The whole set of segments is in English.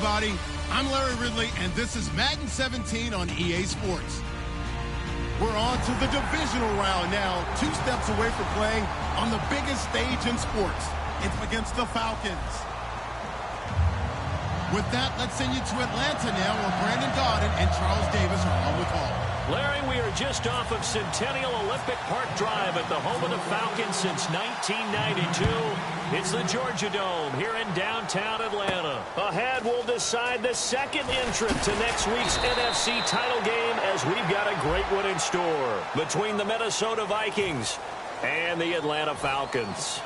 everybody. I'm Larry Ridley, and this is Madden 17 on EA Sports. We're on to the divisional round now, 2 steps away from playing on the biggest stage in sports. It's against the Falcons. With that, let's send you to Atlanta now, where Brandon Gaudin and Charles Davis are on the call. Larry, we are just off of Centennial Olympic Park Drive at the home of the Falcons since 1992. It's the Georgia Dome here in downtown Atlanta. Ahead, we'll decide the second entrant to next week's NFC title game, as we've got a great one in store between the Minnesota Vikings and the Atlanta Falcons.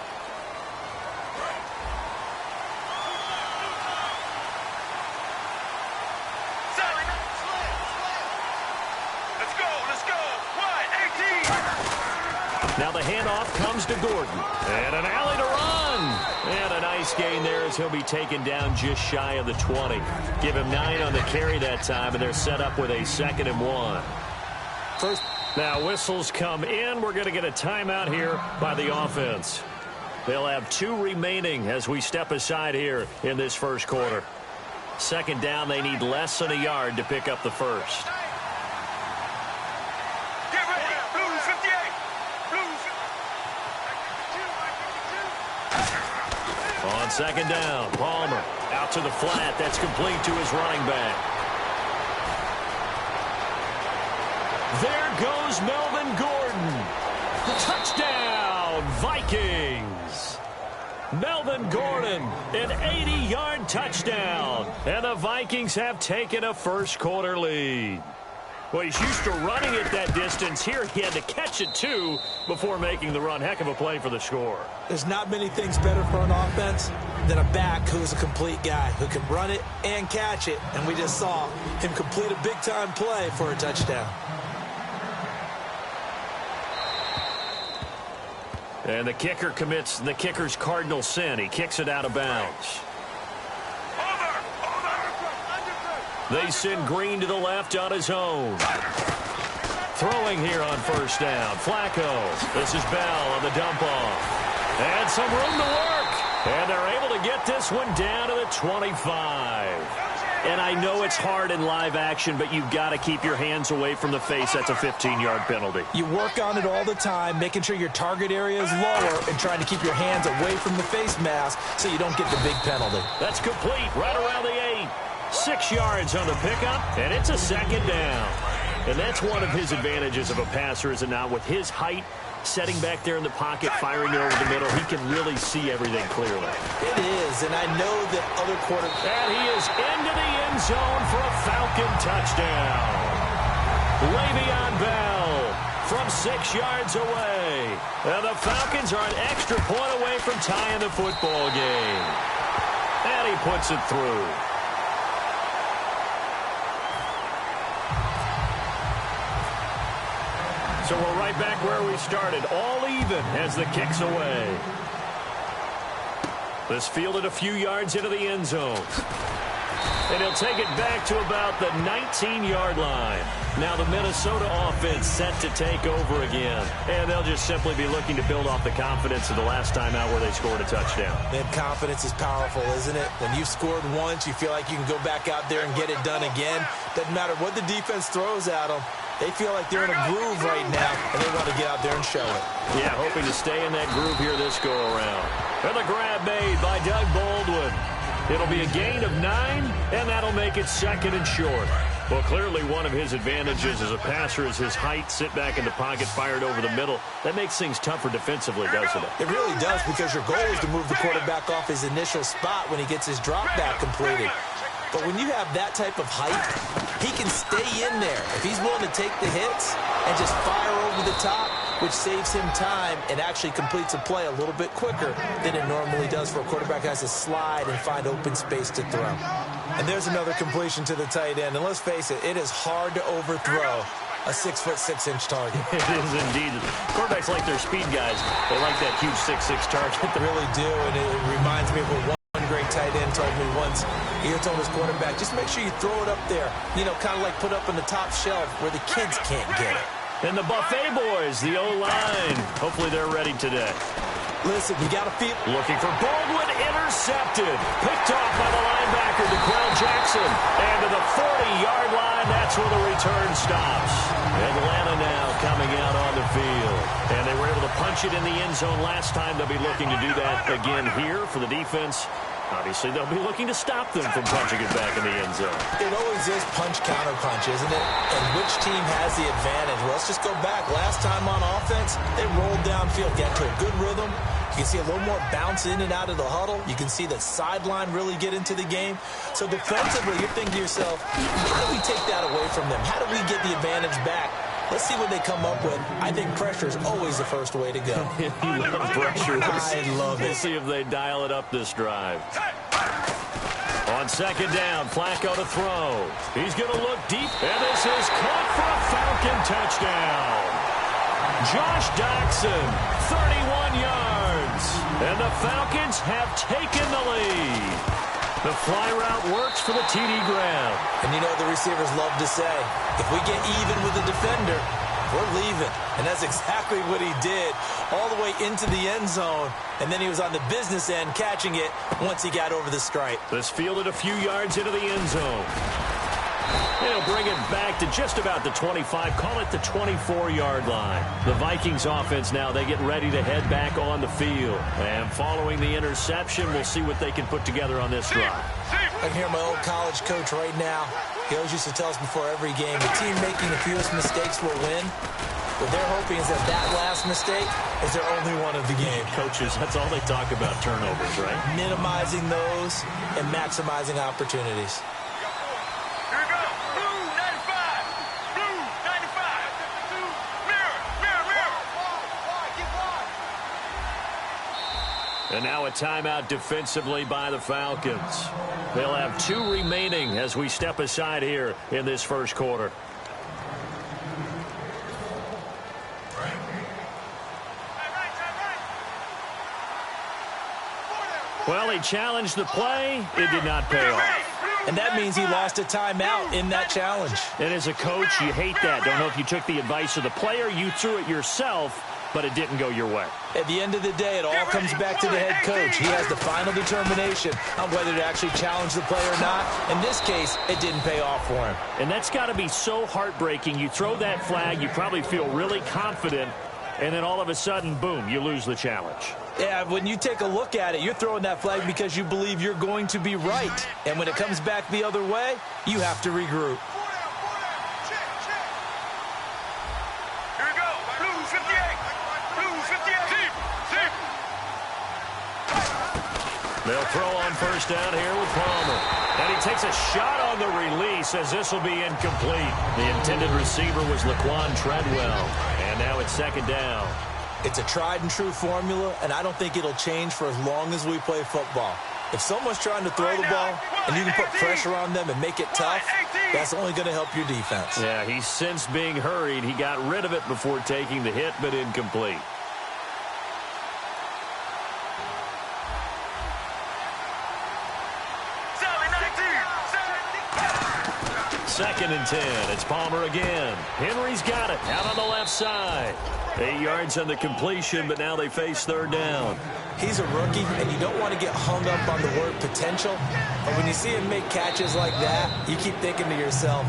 Now the handoff comes to Gordon. And an alley to run. And a nice gain there as he'll be taken down just shy of the 20. Give him 9 on the carry that time, and they're set up with a 2nd and 1. Now whistles come in. We're going to get a timeout here by the offense. They'll have 2 remaining as we step aside here in this first quarter. 2nd down, they need less than a yard to pick up the first. On 2nd down, Palmer out to the flat. That's complete to his running back. There goes Melvin Gordon. Touchdown, Vikings. Melvin Gordon, an 80-yard touchdown. And the Vikings have taken a first quarter lead. Well, he's used to running it that distance. Here he had to catch it, too, before making the run. Heck of a play for the score. There's not many things better for an offense than a back who's a complete guy who can run it and catch it. And we just saw him complete a big-time play for a touchdown. And the kicker commits the kicker's cardinal sin. He kicks it out of bounds. They send Green to the left on his own. Throwing here on 1st down. Flacco. This is Bell on the dump off. And some room to work. And they're able to get this one down to the 25. And I know it's hard in live action, but you've got to keep your hands away from the face. That's a 15-yard penalty. You work on it all the time, making sure your target area is lower and trying to keep your hands away from the face mask so you don't get the big penalty. That's complete right around the 8. 6 yards on the pickup, and it's a 2nd down. And that's one of his advantages of a passer, is it not? With his height, setting back there in the pocket, firing it over the middle, he can really see everything clearly. It is, and I know that other quarterbacks... And he is into the end zone for a Falcon touchdown. Le'Veon Bell from 6 yards away. And the Falcons are an extra point away from tying the football game. And he puts it through. So we're right back where we started, all even as the kick's away. This fielded a few yards into the end zone. And he'll take it back to about the 19-yard line. Now the Minnesota offense set to take over again. And they'll just simply be looking to build off the confidence of the last time out where they scored a touchdown. Man, confidence is powerful, isn't it? When you've scored once, you feel like you can go back out there and get it done again. Doesn't matter what the defense throws at them. They feel like they're in a groove right now, and they want to get out there and show it. Yeah, hoping to stay in that groove here this go-around. And the grab made by Doug Baldwin. It'll be a gain of 9, and that'll make it 2nd and short. Well, clearly one of his advantages as a passer is his height, sit back in the pocket, fired over the middle. That makes things tougher defensively, doesn't it? It really does, because your goal is to move the quarterback off his initial spot when he gets his drop back completed. But when you have that type of height, he can stay in there. If he's willing to take the hits and just fire over the top, which saves him time and actually completes a play a little bit quicker than it normally does for a quarterback who has to slide and find open space to throw. And there's another completion to the tight end. And let's face it, it is hard to overthrow a 6'6" target. It is indeed. Quarterbacks like their speed guys. They like that huge 6'6" target. They really do, and it reminds me of what one great tight end told me once. He told his quarterback, just make sure you throw it up there, you know, kind of like put up on the top shelf where the kids can't get it. And the Buffet boys, the O-line, hopefully they're ready today. Listen, you got to feel... Looking for Baldwin, intercepted. Picked off by the linebacker, DeQuell Jackson. And to the 40-yard line, that's where the return stops. Atlanta now coming out on the field. And they were able to punch it in the end zone last time. They'll be looking to do that again here for the defense. Obviously, they'll be looking to stop them from punching it back in the end zone. It always is punch-counter-punch, isn't it? And which team has the advantage? Well, let's just go back. Last time on offense, they rolled downfield, got to a good rhythm. You can see a little more bounce in and out of the huddle. You can see the sideline really get into the game. So defensively, you're thinking to yourself, how do we take that away from them? How do we get the advantage back? Let's see what they come up with. I think pressure is always the first way to go. You love pressure. I love it. We'll see if they dial it up this drive. On second down, Flacco to throw. He's going to look deep, and this is caught for a Falcon touchdown. Josh Doctson, 31 yards. And the Falcons have taken the lead. The fly route works for the TD grab. And you know the receivers love to say, if we get even with the defender, we're leaving. And that's exactly what he did all the way into the end zone. And then he was on the business end catching it once he got over the stripe. This fielded a few yards into the end zone. They'll bring it back to just about the 25, call it the 24-yard line. The Vikings offense now, they get ready to head back on the field. And following the interception, we'll see what they can put together on this drive. I can hear my old college coach right now. He always used to tell us before every game, the team making the fewest mistakes will win. What they're hoping is that that last mistake is their only one of the game. Coaches, that's all they talk about, turnovers, right? Minimizing those and maximizing opportunities. And now a timeout defensively by the Falcons. They'll have 2 remaining as we step aside here in this first quarter. Well, he challenged the play. It did not pay off. And that means he lost a timeout in that challenge. And as a coach, you hate that. Don't know if you took the advice of the player, you threw it yourself, but it didn't go your way. At the end of the day, it all comes back to the head coach. He has the final determination on whether to actually challenge the play or not. In this case, it didn't pay off for him. And that's got to be so heartbreaking. You throw that flag, you probably feel really confident, and then all of a sudden, boom, you lose the challenge. Yeah, when you take a look at it, you're throwing that flag because you believe you're going to be right. And when it comes back the other way, you have to regroup. They'll throw on first down here with Palmer. And he takes a shot on the release as this will be incomplete. The intended receiver was Laquan Treadwell. And now it's second down. It's a tried-and-true formula, and I don't think it'll change for as long as we play football. If someone's trying to throw the ball and you can put pressure on them and make it tough, that's only going to help your defense. Yeah, he's since being hurried. He got rid of it before taking the hit, but incomplete. Second and 10. It's Palmer again. Henry's got it out on the left side. 8 yards on the completion, but now they face third down. He's a rookie, and you don't want to get hung up on the word potential. But when you see him make catches like that, you keep thinking to yourself,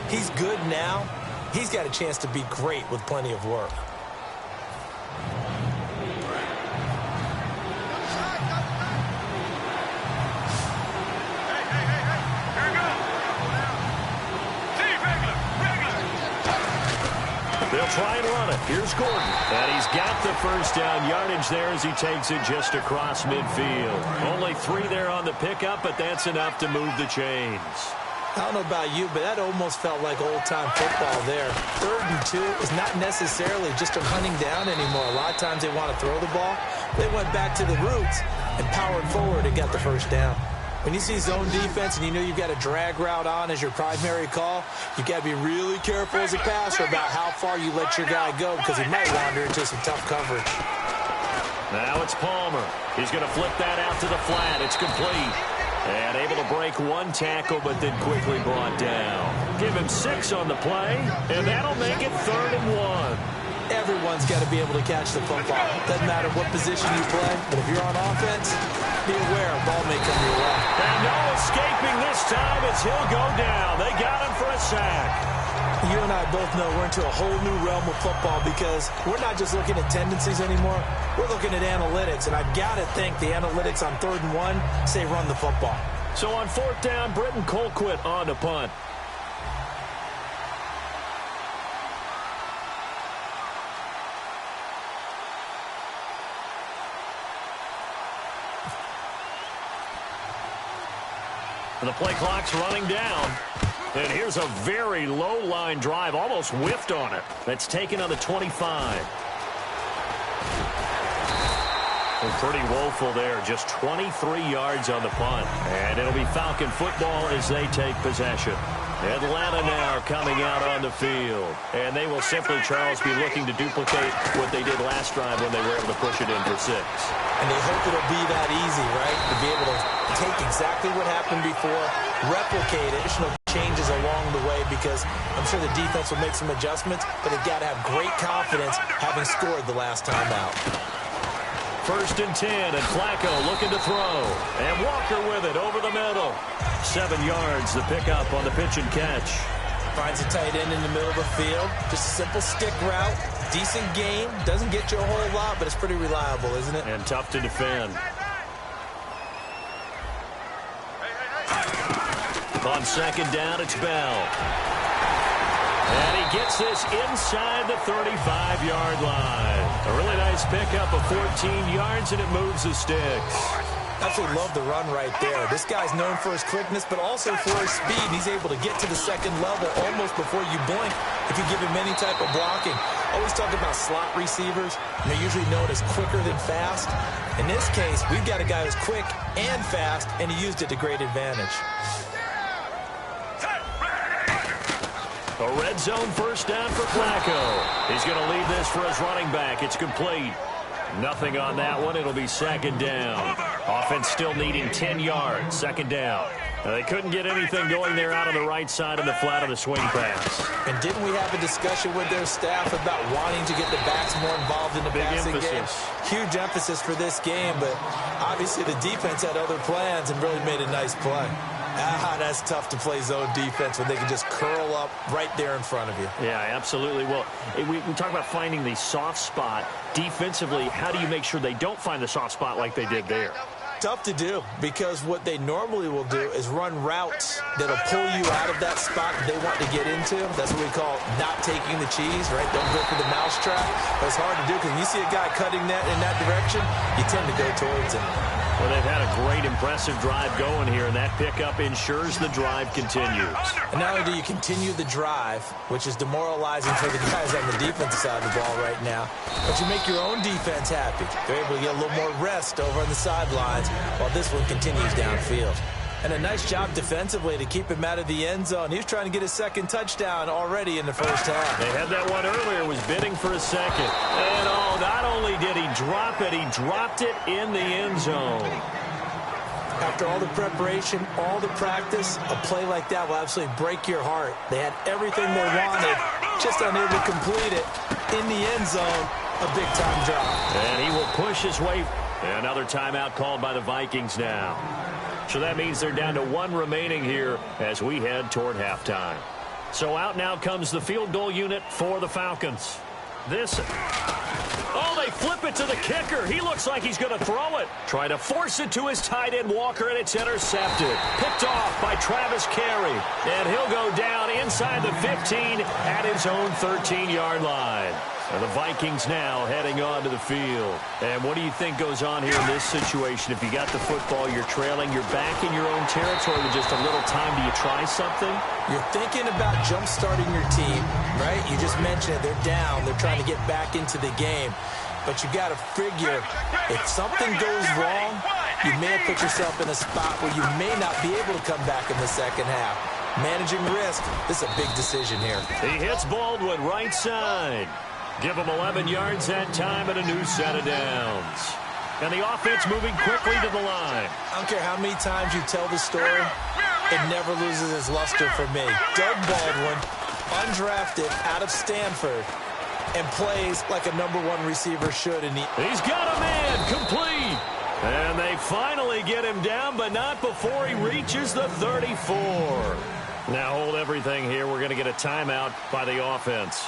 he's good now. He's got a chance to be great with plenty of work. They'll try and run it. Here's Gordon. And he's got the first down yardage there as he takes it just across midfield. Only 3 there on the pickup, but that's enough to move the chains. I don't know about you, but that almost felt like old-time football there. 3rd and 2 is not necessarily just a hunting down anymore. A lot of times they want to throw the ball. They went back to the roots and powered forward and got the first down. When you see zone defense and you know you've got a drag route on as your primary call, you've got to be really careful as a passer about how far you let your guy go because he might wander into some tough coverage. Now it's Palmer. He's going to flip that out to the flat. It's complete. And able to break 1 tackle, but then quickly brought down. Give him 6 on the play, and that'll make it 3rd and 1. Everyone everyone's got to be able to catch the football. Doesn't matter what position you play, but if you're on offense, be aware a ball may come your way. And no escaping this time as he'll go down. They got him for a sack. You and I both know we're into a whole new realm of football because we're not just looking at tendencies anymore. We're looking at analytics, and I've got to think the analytics on 3rd and 1 say run the football. So on 4th down, Britton Colquitt on to punt. The play clock's running down. And here's a very low-line drive, almost whiffed on it. That's taken on the 25. And pretty woeful there, just 23 yards on the punt. And it'll be Falcon football as they take possession. Atlanta now coming out on the field. And they will simply, Charles, be looking to duplicate what they did last drive when they were able to push it in for 6. And they hope it'll be that easy, right? To be able to take exactly what happened before, replicate additional changes along the way, because I'm sure the defense will make some adjustments, but they've got to have great confidence having scored the last time out. 1st and 10, and Flacco looking to throw. And Walker with it over the middle. 7 yards, the pickup on the pitch and catch. Finds a tight end in the middle of the field. Just a simple stick route. Decent game. Doesn't get you a whole lot, but it's pretty reliable, isn't it? And tough to defend. On 2nd down, it's Bell. And he gets this inside the 35-yard line. A really nice pickup of 14 yards, and it moves the sticks. Absolutely love the run right there. This guy's known for his quickness, but also for his speed. He's able to get to the 2nd level almost before you blink if you give him any type of blocking. Always talk about slot receivers, and they're usually known as quicker than fast. In this case, we've got a guy who's quick and fast, and he used it to great advantage. A red zone 1st down for Flacco. He's going to lead this for his running back. It's complete. Nothing on that one. It'll be 2nd down. Offense still needing 10 yards. 2nd down. They couldn't get anything going there out on the right side of the flat of the swing pass. And didn't we have a discussion with their staff about wanting to get the backs more involved in the passing game? Huge emphasis for this game, but obviously the defense had other plans and really made a nice play. That's tough to play zone defense when they can just curl up right there in front of you. Yeah, absolutely. Well, we talk about finding the soft spot. Defensively, how do you make sure they don't find the soft spot like they did there? Tough to do, because what they normally will do is run routes that'll pull you out of that spot that they want to get into. That's what we call not taking the cheese, right? Don't go for the mousetrap. But it's hard to do because when you see a guy cutting that in that direction, you tend to go towards him. Well, they've had a great, impressive drive going here, and that pickup ensures the drive continues. And not only do you continue the drive, which is demoralizing for the guys on the defensive side of the ball right now, but you make your own defense happy. They're able to get a little more rest over on the sidelines while this one continues downfield. And a nice job defensively to keep him out of the end zone. He was trying to get his 2nd touchdown already in the 1st half. They had that one earlier, was bidding for a 2nd. And not only did he drop it, he dropped it in the end zone. After all the preparation, all the practice, a play like that will absolutely break your heart. They had everything they wanted, just unable to complete it. In the end zone, a big-time drop. And he will push his way. Another timeout called by the Vikings now. So that means they're down to 1 remaining here as we head toward halftime. So out now comes the field goal unit for the Falcons. Oh, they flip it to the kicker. He looks like he's going to throw it. Try to force it to his tight end, Walker, and it's intercepted. Picked off by Travis Carey. And he'll go down inside the 15 at his own 13-yard line. And the Vikings now heading onto the field. And what do you think goes on here in this situation? If you got the football, you're trailing, you're back in your own territory with just a little time. Do you try something? You're thinking about jump-starting your team, right? You just mentioned it. They're down. They're trying to get back into the game. But you got to figure, if something goes wrong, you may have put yourself in a spot where you may not be able to come back in the 2nd half. Managing risk, this is a big decision here. He hits Baldwin right side. Give him 11 yards that time and a new set of downs. And the offense moving quickly to the line. I don't care how many times you tell the story, it never loses its luster for me. Doug Baldwin, undrafted out of Stanford, and plays like a #1 receiver should. He's got a man, complete. And they finally get him down, but not before he reaches the 34. Now hold everything here. We're going to get a timeout by the offense.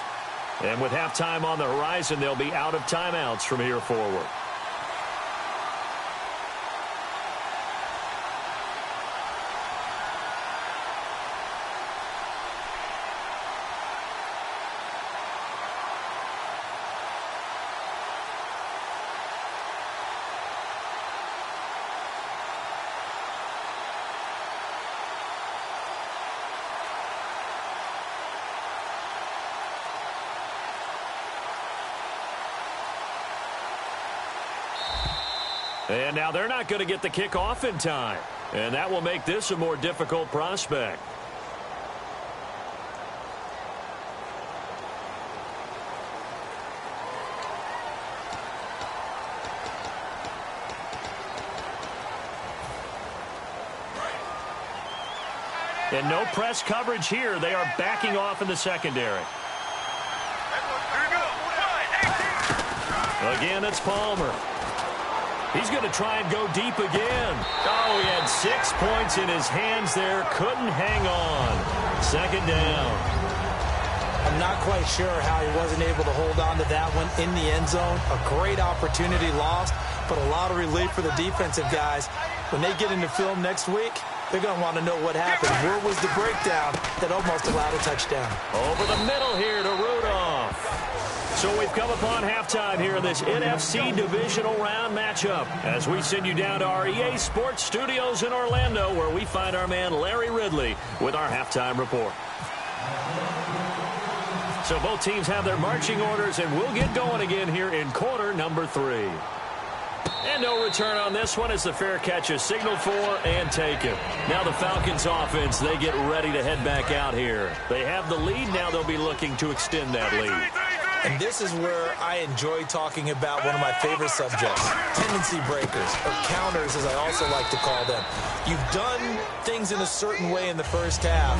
And with halftime on the horizon, they'll be out of timeouts from here forward. And now they're not going to get the kickoff in time. And that will make this a more difficult prospect. And no press coverage here. They are backing off in the secondary. Again, it's Palmer. He's going to try and go deep again. Oh, he had 6 points in his hands there. Couldn't hang on. Second down. I'm not quite sure how he wasn't able to hold on to that one in the end zone. A great opportunity lost, but a lot of relief for the defensive guys. When they get into film next week, they're going to want to know what happened. Where was the breakdown that almost allowed a touchdown? Over the middle here to Rudolph. So we've come upon halftime here in this NFC Divisional Round matchup as we send you down to our EA Sports Studios in Orlando, where we find our man Larry Ridley with our halftime report. So both teams have their marching orders, and we'll get going again here in quarter number 3. And no return on this one as the fair catch is signaled for and taken. Now the Falcons offense, they get ready to head back out here. They have the lead. Now they'll be looking to extend that lead. And this is where I enjoy talking about one of my favorite subjects, tendency breakers, or counters as I also like to call them. You've done things in a certain way in the first half,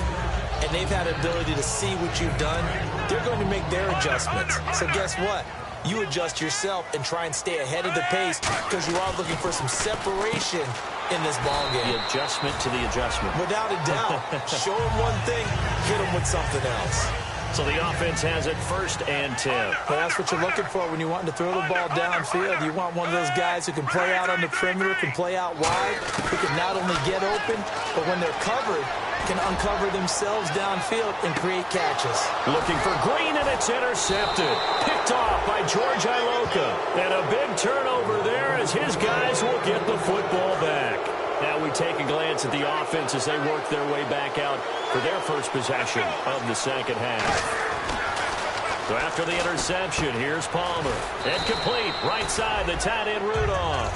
and they've had the ability to see what you've done. They're going to make their adjustments. So guess what? You adjust yourself and try and stay ahead of the pace because you are looking for some separation in this ballgame. The adjustment to the adjustment. Without a doubt. Show them one thing, hit them with something else. So the offense has it 1st and 10. Well, that's what you're looking for when you want to throw the ball downfield. You want one of those guys who can play out on the perimeter, can play out wide, who can not only get open, but when they're covered, can uncover themselves downfield and create catches. Looking for Green, and it's intercepted. Picked off by George Iloka. And a big turnover there as his guys will get the football back. Now we take a glance at the offense as they work their way back out for their first possession of the second half. So after the interception, here's Palmer. Incomplete, right side, the tight end Rudolph.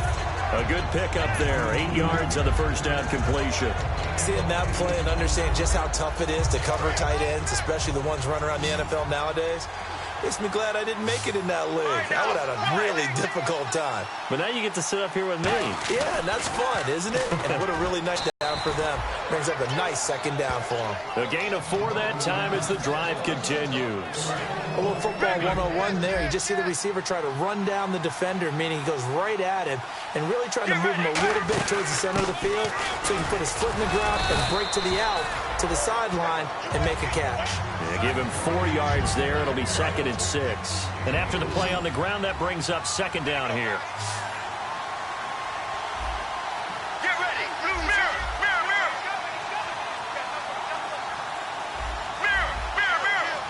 A good pickup there, 8 yards on the first down completion. Seeing that play and understanding just how tough it is to cover tight ends, especially the ones running around the NFL nowadays, makes me glad I didn't make it in that league. I would have had a really difficult time. But now you get to sit up here with me. Yeah, and that's fun, isn't it? And what a really nice down for them. Brings up a nice second down for them. A gain of 4 that time as the drive continues. A little football 101 there. You just see the receiver try to run down the defender, meaning he goes right at him and really trying to move him a little bit towards the center of the field so he can put his foot in the ground and break to the out, to the sideline, and make a catch. Yeah, give him 4 yards there. It'll be 2nd and 6. And after the play on the ground, that brings up 2nd down here. Get ready. Mirror, mirror, mirror. Mirror, mirror, mirror.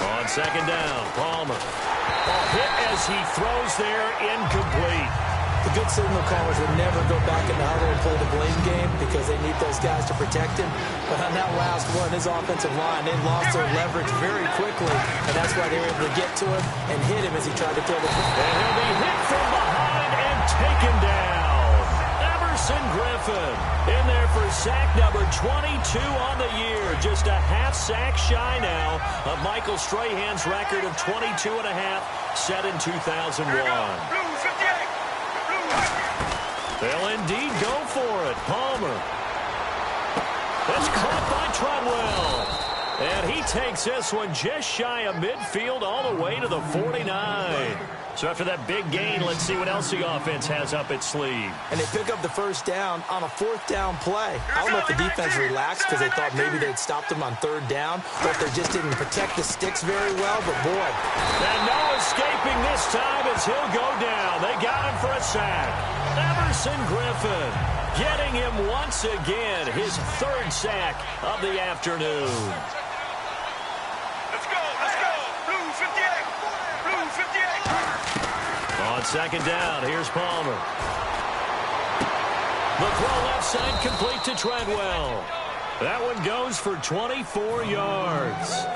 On 2nd down, Palmer. Ball hit as he throws there, incomplete. The good signal callers would never go back in the huddle and play the blame game because they need those guys to protect him. But on that last one, his offensive line, they lost their leverage very quickly, and that's why they were able to get to him and hit him as he tried to throw the football. And he'll be hit from behind and taken down. Everson Griffin in there for sack number 22 on the year. Just a half sack shy now of Michael Strahan's record of 22 and a half set in 2001. They'll indeed go for it. Palmer. That's caught by Treadwell. And he takes this one just shy of midfield all the way to the 49. So after that big gain, let's see what else the offense has up its sleeve. And they pick up the first down on a fourth down play. I don't know if the defense relaxed because they thought maybe they'd stopped them on third down, or if they just didn't protect the sticks very well, but boy. And no escaping this time as he'll go down. They got him for a sack. Everson Griffin getting him once again, his third sack of the afternoon. Let's go. Blue 58. Blue 58. On second down, here's Palmer. The throw left side complete to Treadwell. That one goes for 24 yards.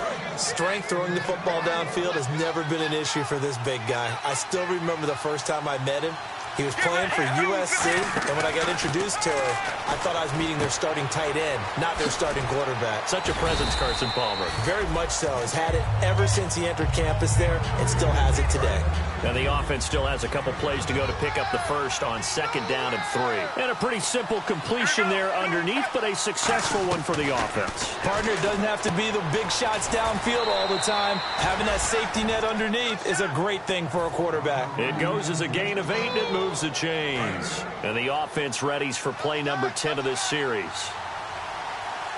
Strength throwing the football downfield has never been an issue for this big guy. I still remember the first time I met him. He was playing for USC, and when I got introduced to him, I thought I was meeting their starting tight end, not their starting quarterback. Such a presence, Carson Palmer. Very much so. Has had it ever since he entered campus there, and still has it today. And the offense still has a couple plays to go to pick up the first on second down and 3. And a pretty simple completion there underneath, but a successful one for the offense. Partner, it doesn't have to be the big shots downfield all the time. Having that safety net underneath is a great thing for a quarterback. It goes as a gain of 8, and it moves the chains. And the offense readies for play number 10 of this series.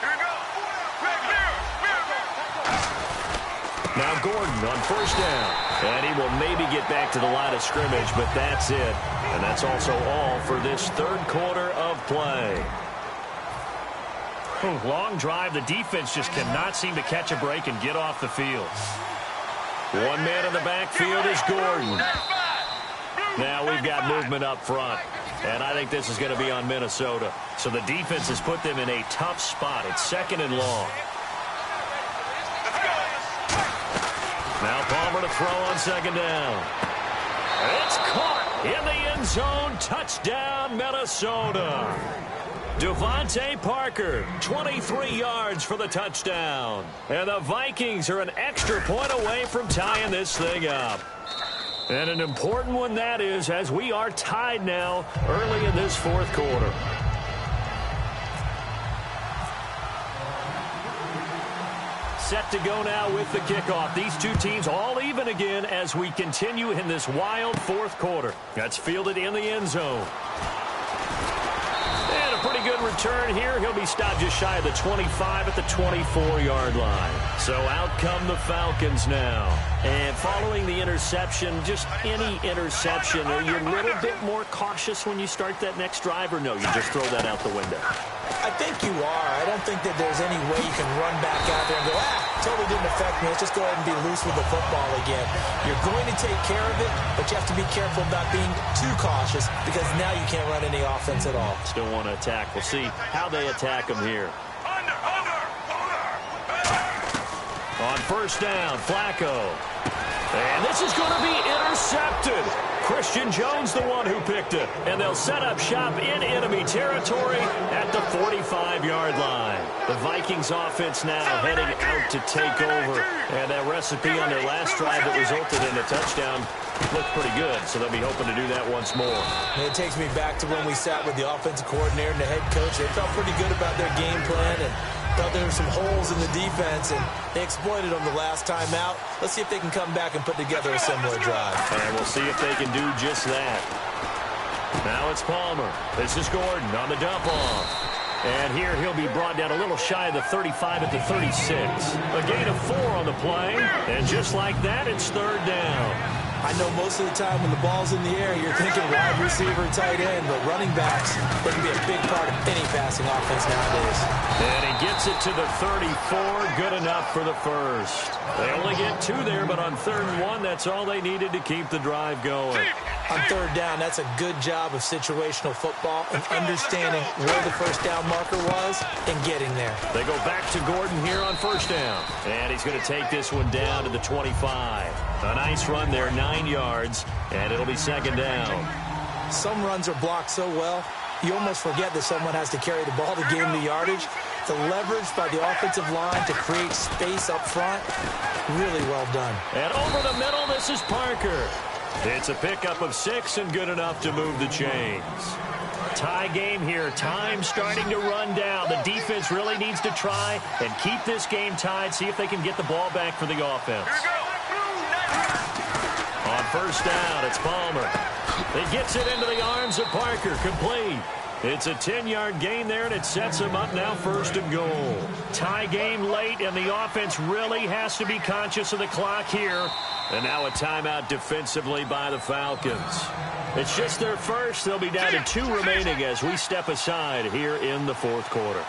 Here we go. Now Gordon on first down. And he will maybe get back to the line of scrimmage, but that's it. And that's also all for this third quarter of play. Long drive. The defense just cannot seem to catch a break and get off the field. One man in the backfield is Gordon. Now we've got movement up front. And I think this is going to be on Minnesota. So the defense has put them in a tough spot. It's second and long. Now Palmer to throw on second down. It's caught in the end zone. Touchdown, Minnesota. Devontae Parker, 23 yards for the touchdown. And the Vikings are an extra point away from tying this thing up. And an important one that is, as we are tied now early in this fourth quarter. Set to go now with the kickoff. These two teams all even again as we continue in this wild fourth quarter. That's fielded in the end zone. And a pretty good return here. He'll be stopped just shy of the 25 at the 24-yard line. So out come the Falcons now. And following the interception, just any interception, are you a little bit more cautious when you start that next drive, or no, you just throw that out the window? I think you are. I don't think that there's any way you can run back out there and go, totally didn't affect me. Let's just go ahead and be loose with the football again. You're going to take care of it, but you have to be careful about being too cautious because now you can't run any offense at all. Still want to attack. We'll see how they attack them here. On first down, Flacco. And this is going to be intercepted. Christian Jones, the one who picked it. And they'll set up shop in enemy territory at the 45-yard line. The Vikings offense now heading out to take over. And that recipe on their last drive that resulted in a touchdown looked pretty good. So they'll be hoping to do that once more. And it takes me back to when we sat with the offensive coordinator and the head coach. They felt pretty good about their game plan and felt there were some holes in the defense, and they exploited them the last time out. Let's see if they can come back and put together a similar drive. And we'll see if they can do just that. Now it's Palmer. This is Gordon on the dump off. And here he'll be brought down a little shy of the 35 at the 36. A gain of 4 on the play. And just like that, it's third down. I know most of the time when the ball's in the air, you're thinking wide receiver, tight end, but running backs, they can be a big part of any passing offense nowadays. And he gets it to the 34, good enough for the first. They only get 2 there, but on third and 1, that's all they needed to keep the drive going. On third down, that's a good job of situational football and understanding where the first down marker was and getting there. They go back to Gordon here on first down. And he's going to take this one down to the 25. A nice run there, 9 yards, and it'll be second down. Some runs are blocked so well, you almost forget that someone has to carry the ball to gain the yardage. The leverage by the offensive line to create space up front, really well done. And over the middle, this is Parker. It's a pickup of 6 and good enough to move the chains. Tie game here. Time starting to run down. The defense really needs to try and keep this game tied, see if they can get the ball back for the offense. On first down, it's Palmer. He gets it into the arms of Parker. Complete. It's a 10-yard gain there, and it sets him up now 1st and goal. Tie game late, and the offense really has to be conscious of the clock here. And now a timeout defensively by the Falcons. It's just their first. They'll be down to 2 remaining as we step aside here in the 4th quarter.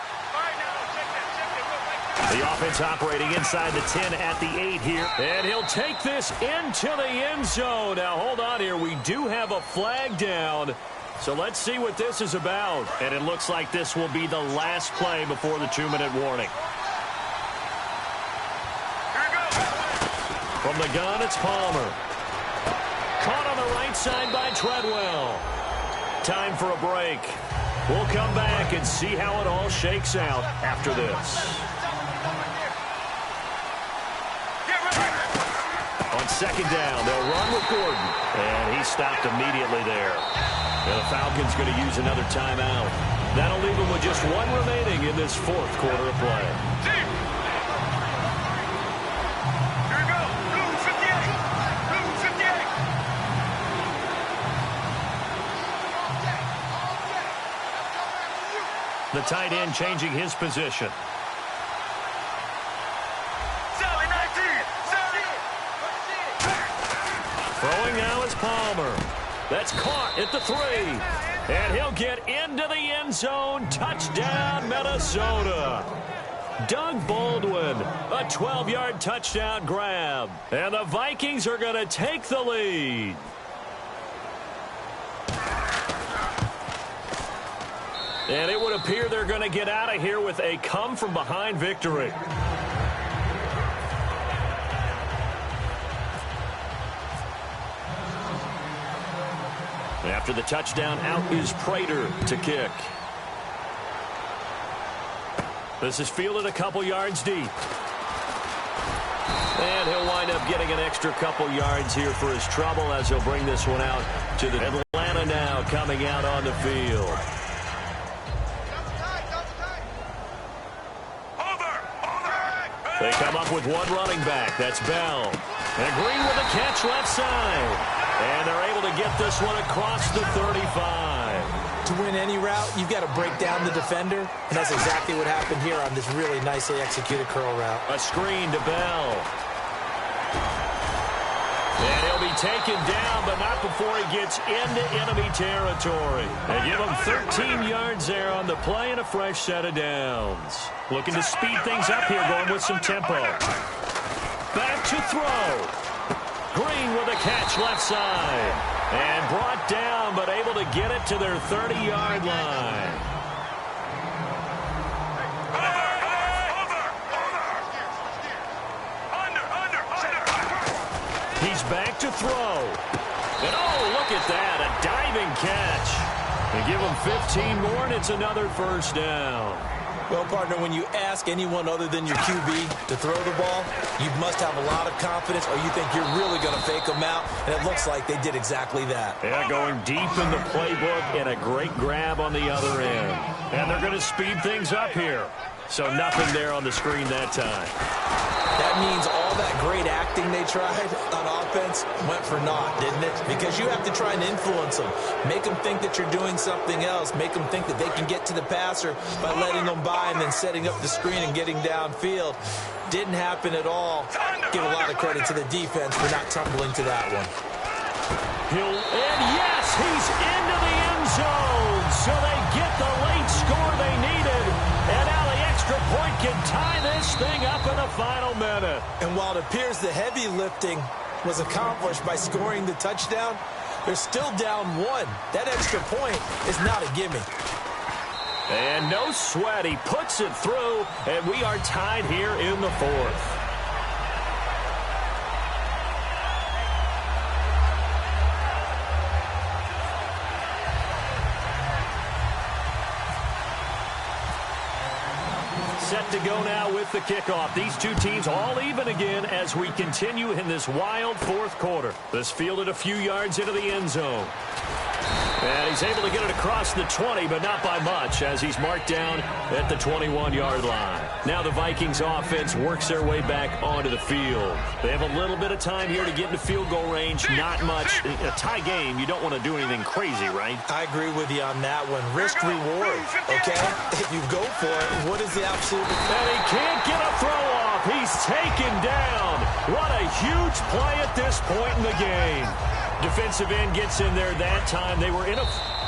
The offense operating inside the 10 at the 8 here. And he'll take this into the end zone. Now, hold on here. We do have a flag down. So let's see what this is about. And it looks like this will be the last play before the 2-minute warning. From the gun, it's Palmer. Caught on the right side by Treadwell. Time for a break. We'll come back and see how it all shakes out after this. On 2nd down, they'll run with Gordon. And he stopped immediately there. And the Falcons going to use another timeout. That'll leave them with just 1 remaining in this 4th quarter of play. Here we go. Blue 58. Blue 58. The tight end changing his position. Throwing now is Palmer. That's caught at the 3. And he'll get into the end zone. Touchdown, Minnesota. Doug Baldwin, a 12-yard touchdown grab. And the Vikings are going to take the lead. And it would appear they're going to get out of here with a come-from-behind victory. After the touchdown, out is Prater to kick. This is fielded a couple yards deep. And he'll wind up getting an extra couple yards here for his trouble as he'll bring this one out to the Atlanta now coming out on the field. They come up with 1 running back. That's Bell. And Green with a catch left side. And they're able to get this one across the 35. To win any route, you've got to break down the defender. And that's exactly what happened here on this really nicely executed curl route. A screen to Bell. And he'll be taken down, but not before he gets into enemy territory. They give him 13 yards there on the play and a fresh set of downs. Looking to speed things up here, going with some tempo. Back to throw. Green with a catch left side. And brought down, but able to get it to their 30-yard line. He's back to throw. And oh, look at that, a diving catch. They give him 15 more, and it's another first down. Well, partner, when you ask anyone other than your QB to throw the ball, you must have a lot of confidence, or you think you're really going to fake them out, and it looks like they did exactly that. Yeah, going deep in the playbook and a great grab on the other end. And they're going to speed things up here. So nothing there on the screen that time. That means all that great acting they tried on offense went for naught, didn't it? Because you have to try and influence them. Make them think that you're doing something else. Make them think that they can get to the passer by letting them by and then setting up the screen and getting downfield. Didn't happen at all. Give a lot of credit to the defense for not tumbling to that one. And yes, he's into the end zone. So they get the late score they needed. And now the extra point can tie this thing up in the final minute. And while it appears the heavy lifting was accomplished by scoring the touchdown, they're still down 1. That extra point is not a gimme. And no sweat. He puts it through, and we are tied here in the 4th. Set to go now with the kickoff. These two teams all even again as we continue in this wild 4th quarter. This fielded a few yards into the end zone. And he's able to get it across the 20, but not by much, as he's marked down at the 21-yard line. Now the Vikings offense works their way back onto the field. They have a little bit of time here to get into field goal range, not much. A tie game, you don't want to do anything crazy, right? I agree with you on that one. Risk reward, okay? If you go for it, what is the absolute... And he can't get a throw off. He's taken down. What a huge play at this point in the game. Defensive end gets in there that time. They were in a...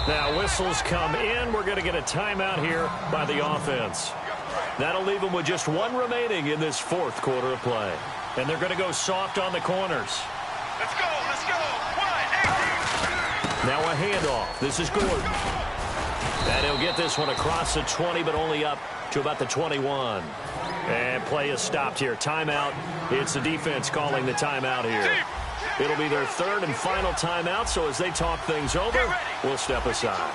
Now whistles come in. We're going to get a timeout here by the offense. That'll leave them with just one remaining in this fourth quarter of play. And they're going to go soft on the corners. Let's go, let's go. 1-8. Now a handoff. This is Gordon. And he'll get this one across the 20, but only up to about the 21. And play is stopped here. Timeout. It's the defense calling the timeout here. It'll be their third and final timeout, so as they talk things over, we'll step aside.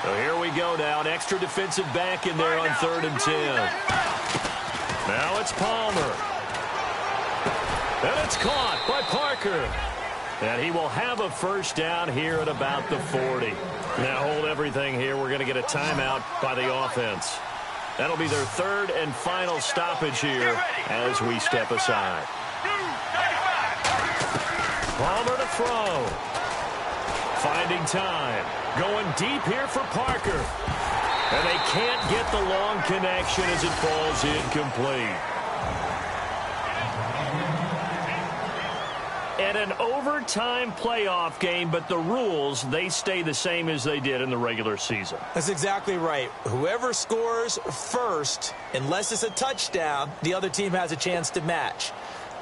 So here we go now. An extra defensive back in there on 3rd and 10. Now it's Palmer. And it's caught by Parker. And he will have a first down here at about the 40. Now hold everything here. We're going to get a timeout by the offense. That'll be their third and final stoppage here as we step aside. Palmer to throw. Finding time. Going deep here for Parker. And they can't get the long connection as it falls incomplete. And an overtime playoff game, but the rules, they stay the same as they did in the regular season. That's exactly right. Whoever scores first, unless it's a touchdown, the other team has a chance to match.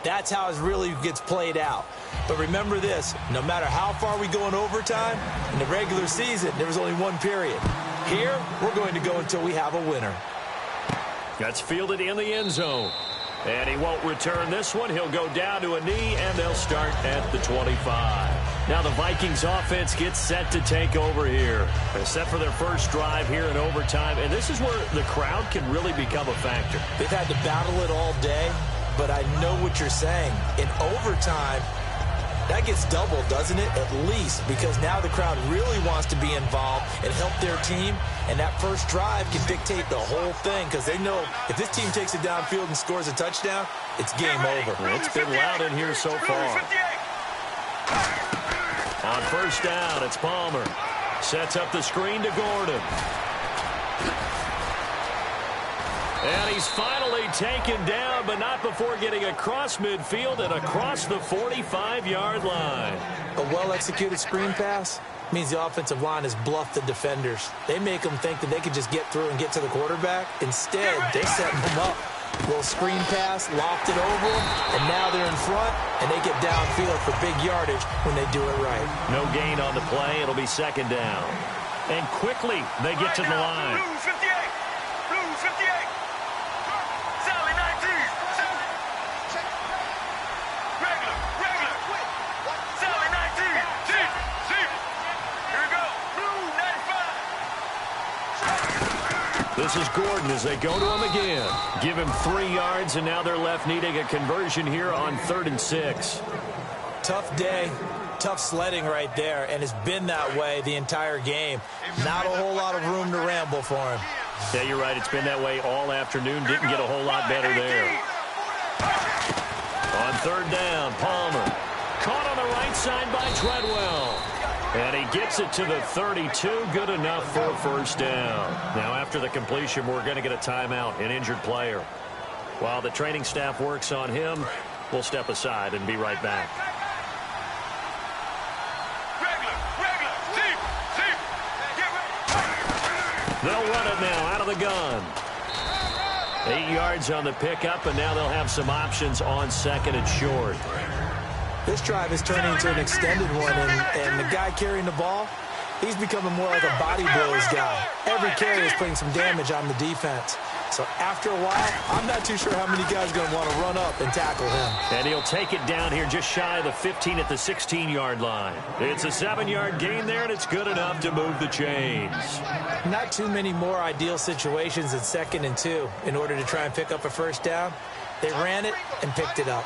That's how it really gets played out. But remember this, no matter how far we go in overtime, in the regular season, there was only one period. Here, we're going to go until we have a winner. That's fielded in the end zone. And he won't return this one. He'll go down to a knee, and they'll start at the 25. Now the Vikings offense gets set to take over here. They're set for their first drive here in overtime, and this is where the crowd can really become a factor. They've had to battle it all day, but I know what you're saying. In overtime, that gets doubled, doesn't it? At least, because now the crowd really wants to be involved and help their team, and that first drive can dictate the whole thing, because they know if this team takes it downfield and scores a touchdown, it's game over. Well, it's been loud in here so far. On first down, it's Palmer. Sets up the screen to Gordon. And he's finally taken down, but not before getting across midfield and across the 45-yard line. A well-executed screen pass means the offensive line has bluffed the defenders. They make them think that they can just get through and get to the quarterback. Instead, they're setting them up. Little screen pass, lopped it over them, and now they're in front, and they get downfield for big yardage when they do it right. No gain on the play. It'll be second down. And quickly, they get to the line. Blue 58. Blue 58. Sally 19. Regular. Sally 19. Deep. Here we go. Blue 95. This is Gordon as they go to him again. Give him 3 yards, and now they're left needing a conversion here on 3rd and 6. Tough day. Tough sledding right there, and it's been that way the entire game. Not a whole lot of room to ramble for him. Yeah, you're right. It's been that way all afternoon. Didn't get a whole lot better there. On 3rd down, Palmer. Caught on the right side by Treadwell. And he gets it to the 32. Good enough for a first down. Now, after the completion, we're going to get a timeout, an injured player. While the training staff works on him, we'll step aside and be right back. They'll run it now out of the gun. 8 yards on the pickup, and now they'll have some options on 2nd and short. This drive is turning into an extended one, and the guy carrying the ball, he's becoming more like a body blows guy. Every carry is putting some damage on the defense. So after a while, I'm not too sure how many guys are going to want to run up and tackle him. And he'll take it down here just shy of the 15 at the 16-yard line. It's a 7-yard gain there, and it's good enough to move the chains. Not too many more ideal situations at 2nd and 2 in order to try and pick up a first down. They ran it and picked it up.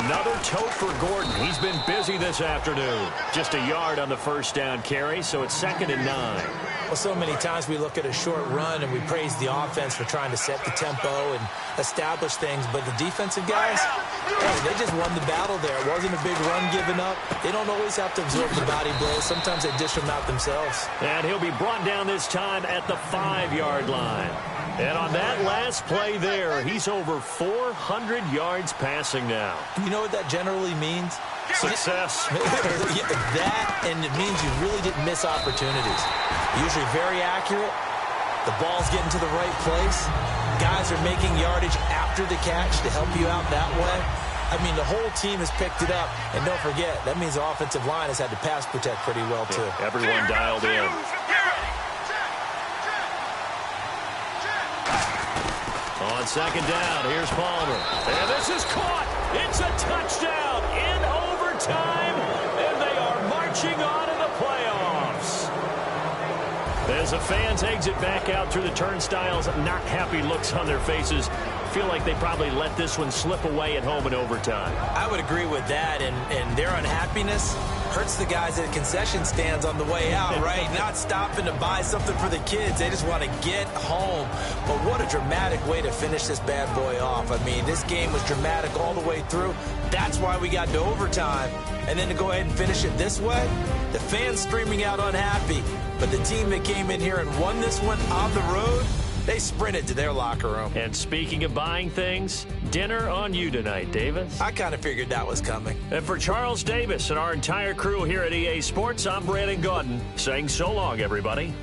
Another tote for Gordon. He's been busy this afternoon. Just a yard on the first down carry, so it's 2nd and 9. Well, so many times we look at a short run and we praise the offense for trying to set the tempo and establish things, but the defensive guys, hey, they just won the battle there. It wasn't a big run given up. They don't always have to absorb the body blows. Sometimes they dish them out themselves. And he'll be brought down this time at the 5-yard line. And on that last play there, he's over 400 yards passing now. You know what that generally means? Success. That, and it means you really didn't miss opportunities. Usually very accurate. The ball's getting to the right place. Guys are making yardage after the catch to help you out that way. I mean, the whole team has picked it up. And don't forget, that means the offensive line has had to pass protect pretty well, too. Yeah, everyone dialed in. On 2nd down, here's Palmer. And this is caught. It's a touchdown in overtime. And they are marching on to the playoffs. As the fans exit back out through the turnstiles, not happy looks on their faces. Feel like they probably let this one slip away at home in overtime. I would agree with that, and their unhappiness hurts the guys at concession stands on the way out, right? Not stopping to buy something for the kids. They just want to get home. But what a dramatic way to finish this bad boy off. I mean, this game was dramatic all the way through. That's why we got to overtime. And then to go ahead and finish it this way, the fans streaming out unhappy. But the team that came in here and won this one on the road, they sprinted to their locker room. And speaking of buying things, dinner on you tonight, Davis. I kind of figured that was coming. And for Charles Davis and our entire crew here at EA Sports, I'm Brandon Gaudin saying so long, everybody.